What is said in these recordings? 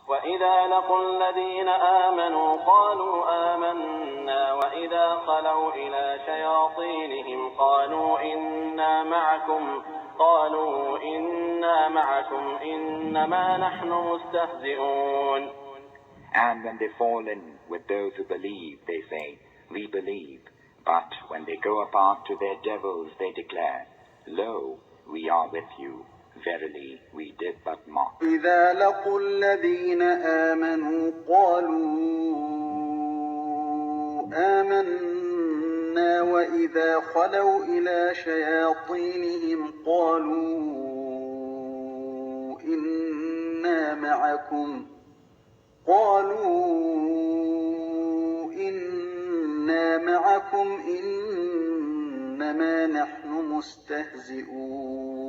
وإذا لقوا الذين آمنوا قالوا آمنا وإذا خلوا إلى شياطينهم قالوا إنا معكم إنما نحن مستهزئون. And when they fall in with those who believe, they say, we believe. But when they go apart to their devils, they declare, lo, we are with you. Verily, we did but mock. إذا لقوا الذين آمنوا قالوا آمنا وإذا خلوا إلى شياطينهم قالوا إنا معكم إنما نحن مستهزئون.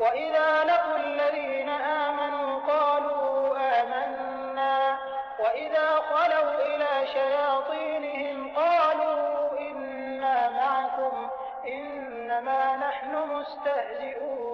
وَإِذَا لَقُوا الَّذِينَ آمَنُوا قَالُوا آمَنَّا وَإِذَا خَلَوْا إِلَى شَيَاطِينِهِمْ قَالُوا إِنَّا مَعَكُمْ إِنَّمَا نَحْنُ مُسْتَهْزِئُونَ.